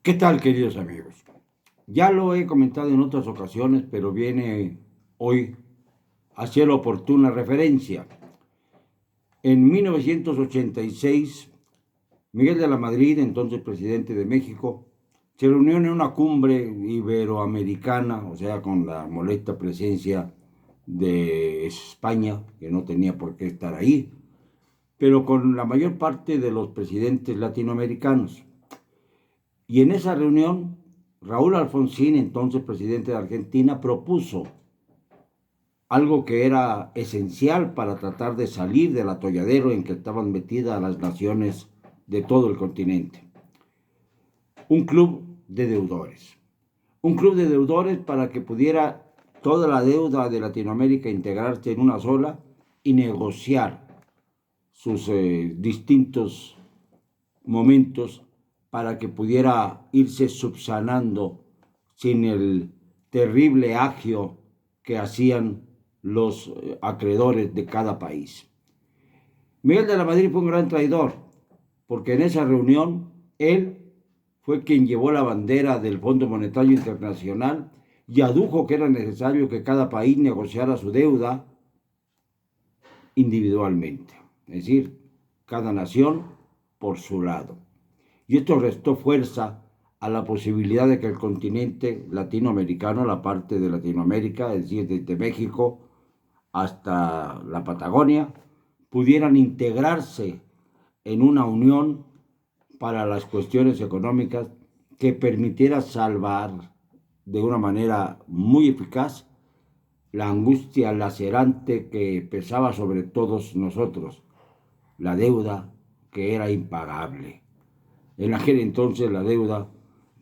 ¿Qué tal, queridos amigos? Ya lo he comentado en otras ocasiones, pero viene hoy a ser oportuna referencia. En 1986, Miguel de la Madrid, entonces presidente de México, se reunió en una cumbre iberoamericana, o sea, con la molesta presencia de España, que no tenía por qué estar ahí, pero con la mayor parte de los presidentes latinoamericanos. Y en esa reunión, Raúl Alfonsín, entonces presidente de Argentina, propuso algo que era esencial para tratar de salir del atolladero en que estaban metidas las naciones de todo el continente. Un club de deudores. Un club de deudores para que pudiera toda la deuda de Latinoamérica integrarse en una sola y negociar sus distintos momentos para que pudiera irse subsanando sin el terrible agio que hacían los acreedores de cada país. Miguel de la Madrid fue un gran traidor, porque en esa reunión él fue quien llevó la bandera del Fondo Monetario Internacional y adujo que era necesario que cada país negociara su deuda individualmente, es decir, cada nación por su lado. Y esto restó fuerza a la posibilidad de que el continente latinoamericano, la parte de Latinoamérica, es decir, desde México hasta la Patagonia, pudieran integrarse en una unión para las cuestiones económicas que permitiera salvar de una manera muy eficaz la angustia lacerante que pesaba sobre todos nosotros, la deuda que era impagable. En aquel entonces la deuda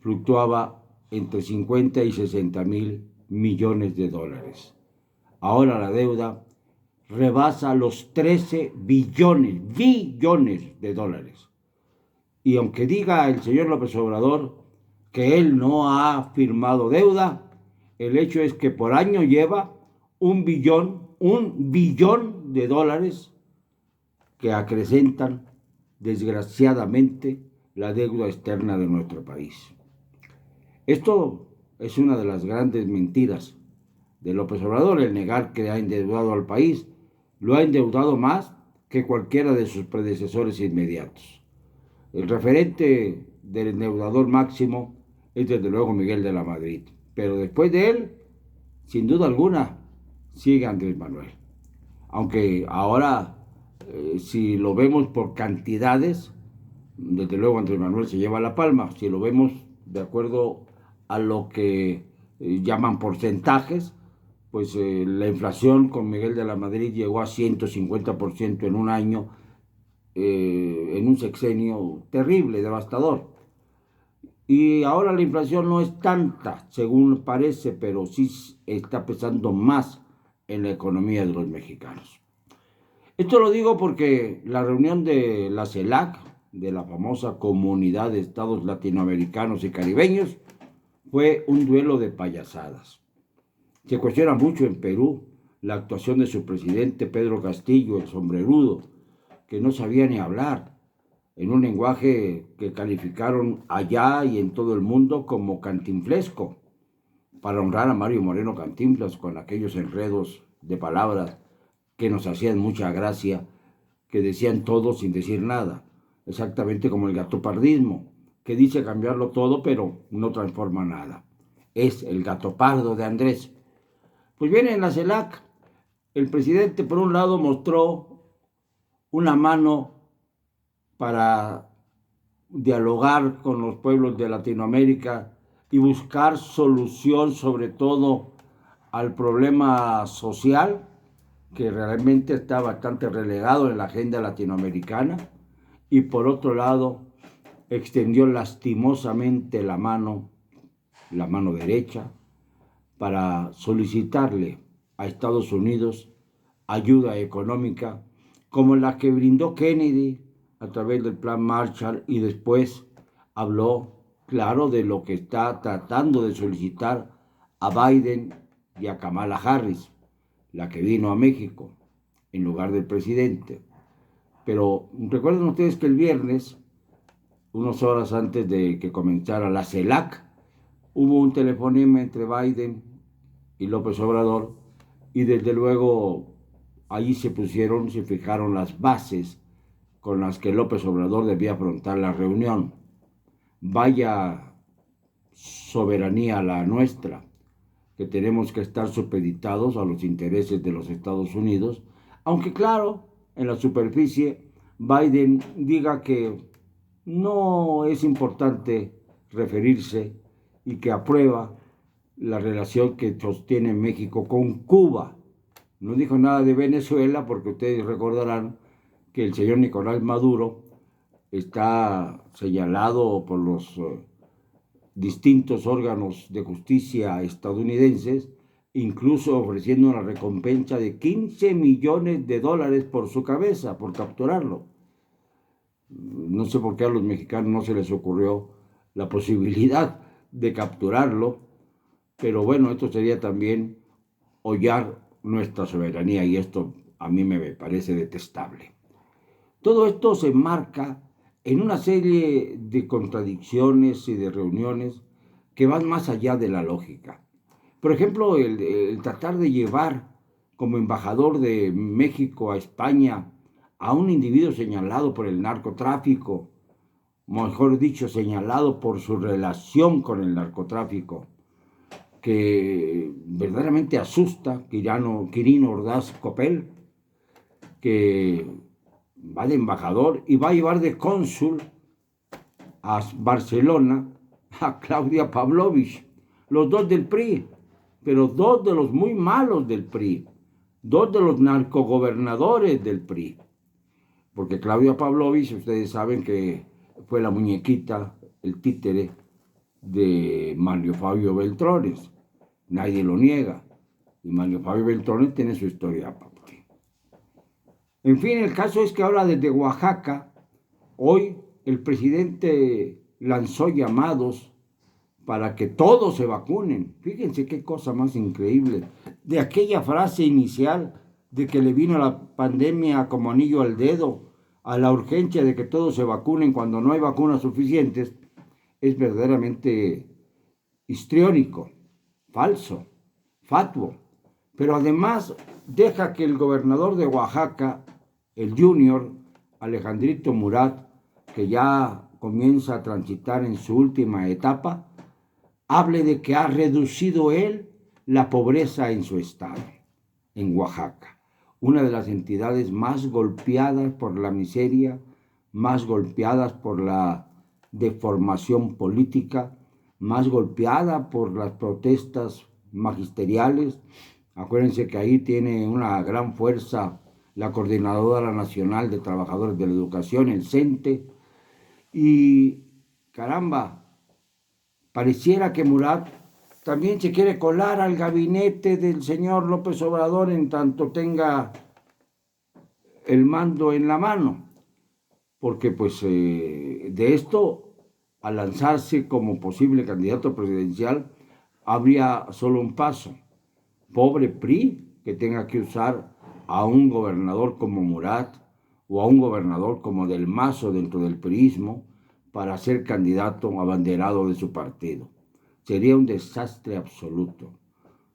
fluctuaba entre 50 y 60 mil millones de dólares. Ahora la deuda rebasa los 13 billones de dólares. Y aunque diga el señor López Obrador que él no ha firmado deuda, el hecho es que por año lleva un billón de dólares que acrecentan desgraciadamente la deuda externa de nuestro país. Esto es una de las grandes mentiras de López Obrador, el negar que ha endeudado al país. Lo ha endeudado más que cualquiera de sus predecesores inmediatos. El referente del endeudador máximo es desde luego Miguel de la Madrid, pero después de él, sin duda alguna, sigue Andrés Manuel. Aunque ahora, si lo vemos por cantidades, desde luego Andrés Manuel se lleva la palma. Si lo vemos de acuerdo a lo que llaman porcentajes, pues la inflación con Miguel de la Madrid llegó a 150% en un año, en un sexenio terrible, devastador. Y ahora la inflación no es tanta, según parece, pero sí está pesando más en la economía de los mexicanos. Esto lo digo porque la reunión de la CELAC, de la famosa Comunidad de Estados Latinoamericanos y Caribeños, fue un duelo de payasadas. Se cuestiona mucho en Perú la actuación de su presidente Pedro Castillo, el sombrerudo, que no sabía ni hablar, en un lenguaje que calificaron allá y en todo el mundo como cantinflesco, para honrar a Mario Moreno Cantinflas con aquellos enredos de palabras que nos hacían mucha gracia, que decían todo sin decir nada, exactamente como el gatopardismo, que dice cambiarlo todo pero no transforma nada. Es el gato pardo de Andrés. Pues bien, en la CELAC, el presidente por un lado mostró una mano para dialogar con los pueblos de Latinoamérica y buscar solución sobre todo al problema social que realmente está bastante relegado en la agenda latinoamericana, y por otro lado extendió lastimosamente la mano derecha, para solicitarle a Estados Unidos ayuda económica como la que brindó Kennedy a través del Plan Marshall, y después habló, claro, de lo que está tratando de solicitar a Biden y a Kamala Harris, la que vino a México en lugar del presidente. Pero recuerden ustedes que el viernes unas horas antes de que comenzara la CELAC, hubo un telefonema entre Biden y López Obrador, y desde luego ahí se fijaron las bases con las que López Obrador debía afrontar la reunión. Vaya soberanía la nuestra, que tenemos que estar supeditados a los intereses de los Estados Unidos, aunque claro, en la superficie, Biden diga que no es importante referirse y que aprueba la relación que sostiene México con Cuba. No dijo nada de Venezuela porque ustedes recordarán que el señor Nicolás Maduro está señalado por los distintos órganos de justicia estadounidenses, incluso ofreciendo una recompensa de 15 millones de dólares por su cabeza, por capturarlo. No sé por qué a los mexicanos no se les ocurrió la posibilidad de capturarlo, pero bueno, esto sería también hollar nuestra soberanía y esto a mí me parece detestable. Todo esto se enmarca en una serie de contradicciones y de reuniones que van más allá de la lógica. Por ejemplo, el tratar de llevar como embajador de México a España a un individuo señalado por el narcotráfico, mejor dicho, señalado por su relación con el narcotráfico, que verdaderamente asusta, Quirino Ordaz Copel, que va de embajador y va a llevar de cónsul a Barcelona a Claudia Pavlovich, los dos del PRI, pero dos de los muy malos del PRI, dos de los narcogobernadores del PRI, porque Claudia Pavlovich, ustedes saben que fue la muñequita, el títere de Mario Fabio Beltrones, nadie lo niega, y Mario Fabio Beltrones tiene su historia. En fin, el caso es que ahora desde Oaxaca, hoy el presidente lanzó llamados para que todos se vacunen. Fíjense qué cosa más increíble. De aquella frase inicial de que le vino la pandemia como anillo al dedo, a la urgencia de que todos se vacunen cuando no hay vacunas suficientes, es verdaderamente histriónico, falso, fatuo. Pero además deja que el gobernador de Oaxaca, el Junior, Alejandrito Murat, que ya comienza a transitar en su última etapa, hable de que ha reducido él la pobreza en su estado, en Oaxaca, una de las entidades más golpeadas por la miseria, más golpeadas por la deformación política, más golpeada por las protestas magisteriales. Acuérdense que ahí tiene una gran fuerza la Coordinadora Nacional de Trabajadores de la Educación, el CENTE, y caramba, pareciera que Murat también se quiere colar al gabinete del señor López Obrador en tanto tenga el mando en la mano, porque pues de esto, al lanzarse como posible candidato presidencial, habría solo un paso. Pobre PRI que tenga que usar a un gobernador como Murat o a un gobernador como Del Mazo dentro del priismo para ser candidato abanderado de su partido. Sería un desastre absoluto.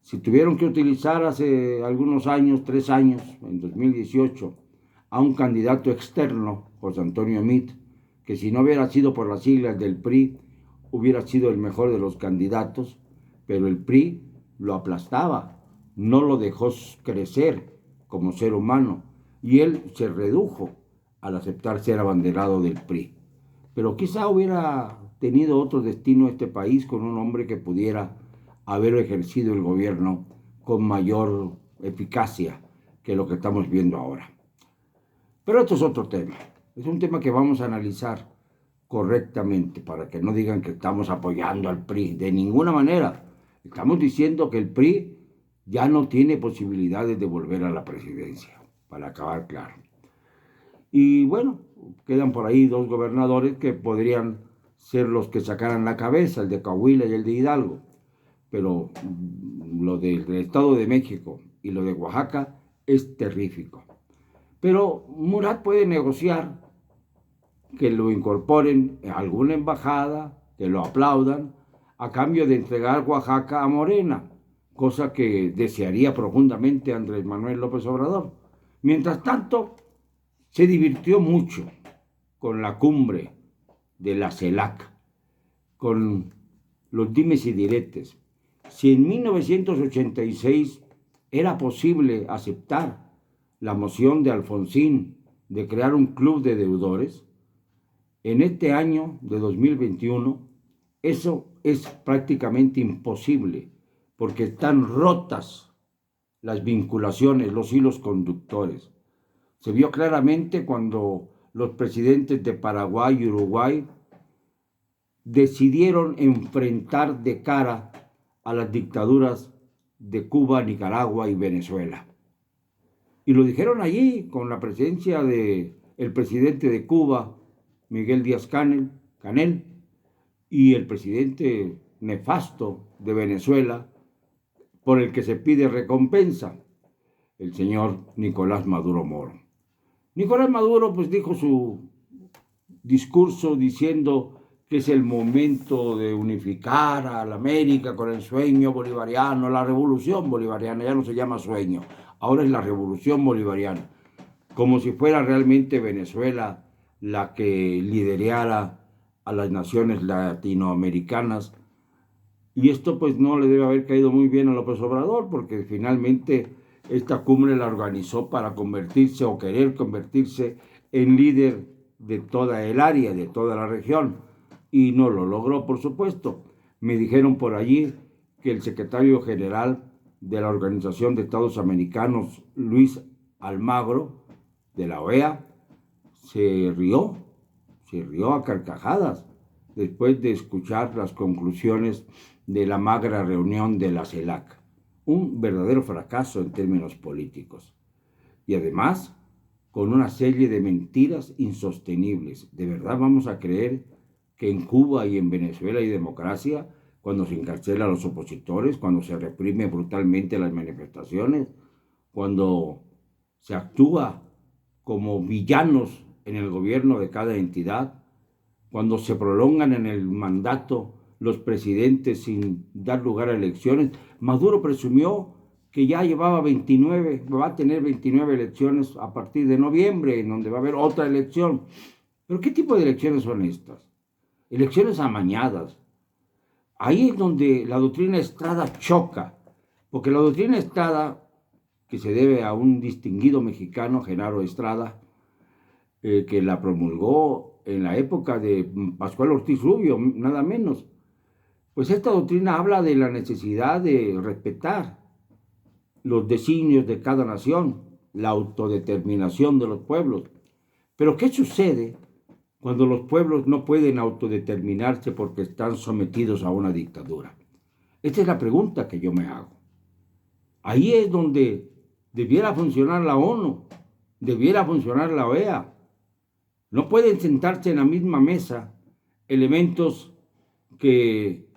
Si tuvieron que utilizar hace algunos años, 3 años, en 2018, a un candidato externo, José Antonio Meade, que si no hubiera sido por las siglas del PRI, hubiera sido el mejor de los candidatos, pero el PRI lo aplastaba, no lo dejó crecer como ser humano, y él se redujo al aceptar ser abanderado del PRI. Pero quizá hubiera tenido otro destino este país con un hombre que pudiera haber ejercido el gobierno con mayor eficacia que lo que estamos viendo ahora. Pero esto es otro tema. Es un tema que vamos a analizar correctamente para que no digan que estamos apoyando al PRI. De ninguna manera. Estamos diciendo que el PRI ya no tiene posibilidades de volver a la presidencia, para acabar claro. Y bueno, quedan por ahí dos gobernadores que podrían ser los que sacaran la cabeza, el de Coahuila y el de Hidalgo. Pero lo del Estado de México y lo de Oaxaca es terrífico. Pero Murat puede negociar que lo incorporen en alguna embajada, que lo aplaudan, a cambio de entregar Oaxaca a Morena, cosa que desearía profundamente Andrés Manuel López Obrador. Mientras tanto, se divirtió mucho con la cumbre de la CELAC, con los dimes y diretes. Si en 1986 era posible aceptar la moción de Alfonsín de crear un club de deudores, en este año de 2021 eso es prácticamente imposible, porque están rotas las vinculaciones, los hilos conductores. Se vio claramente cuando los presidentes de Paraguay y Uruguay decidieron enfrentar de cara a las dictaduras de Cuba, Nicaragua y Venezuela. Y lo dijeron allí con la presencia del presidente de Cuba, Miguel Díaz-Canel, y el presidente nefasto de Venezuela, por el que se pide recompensa, el señor Nicolás Maduro Moro. Nicolás Maduro pues dijo su discurso diciendo que es el momento de unificar a la América con el sueño bolivariano, la revolución bolivariana, ya no se llama sueño, ahora es la revolución bolivariana, como si fuera realmente Venezuela la que liderara a las naciones latinoamericanas. Y esto pues no le debe haber caído muy bien a López Obrador, porque finalmente esta cumbre la organizó para convertirse o querer convertirse en líder de toda el área, de toda la región, y no lo logró, por supuesto. Me dijeron por allí que el secretario general de la Organización de Estados Americanos, Luis Almagro, de la OEA, se rió a carcajadas después de escuchar las conclusiones de la magra reunión de la CELAC. Un verdadero fracaso en términos políticos. Y además, con una serie de mentiras insostenibles. ¿De verdad vamos a creer que en Cuba y en Venezuela hay democracia cuando se encarcela a los opositores, cuando se reprime brutalmente las manifestaciones, cuando se actúa como villanos en el gobierno de cada entidad, cuando se prolongan en el mandato los presidentes sin dar lugar a elecciones? Maduro presumió que ya llevaba 29, va a tener 29 elecciones a partir de noviembre, en donde va a haber otra elección. ¿Pero qué tipo de elecciones son estas? Elecciones amañadas. Ahí es donde la doctrina Estrada choca, porque la doctrina Estrada, que se debe a un distinguido mexicano, Genaro Estrada, que la promulgó en la época de Pascual Ortiz Rubio, nada menos. Pues esta doctrina habla de la necesidad de respetar los designios de cada nación, la autodeterminación de los pueblos. Pero ¿qué sucede cuando los pueblos no pueden autodeterminarse porque están sometidos a una dictadura? Esta es la pregunta que yo me hago. Ahí es donde debiera funcionar la ONU, debiera funcionar la OEA. No pueden sentarse en la misma mesa elementos que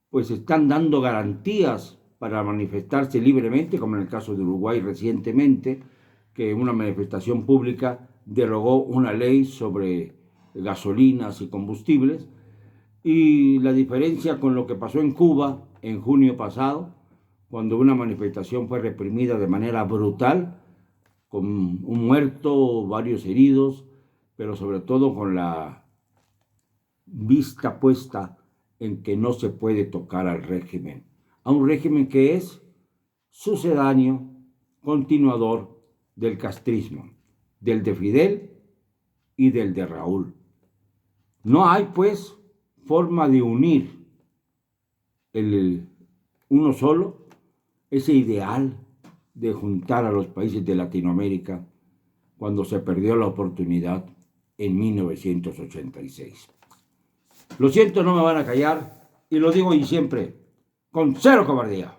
pues están dando garantías para manifestarse libremente, como en el caso de Uruguay recientemente, que en una manifestación pública derogó una ley sobre gasolinas y combustibles, y la diferencia con lo que pasó en Cuba en junio pasado, cuando una manifestación fue reprimida de manera brutal, con un muerto, varios heridos, pero sobre todo con la vista puesta en que no se puede tocar al régimen, a un régimen que es sucedáneo, continuador del castrismo, del de Fidel y del de Raúl. No hay, pues, forma de unir uno solo, ese ideal de juntar a los países de Latinoamérica cuando se perdió la oportunidad en 1986. Lo siento, no me van a callar, y lo digo y siempre, con cero cobardía.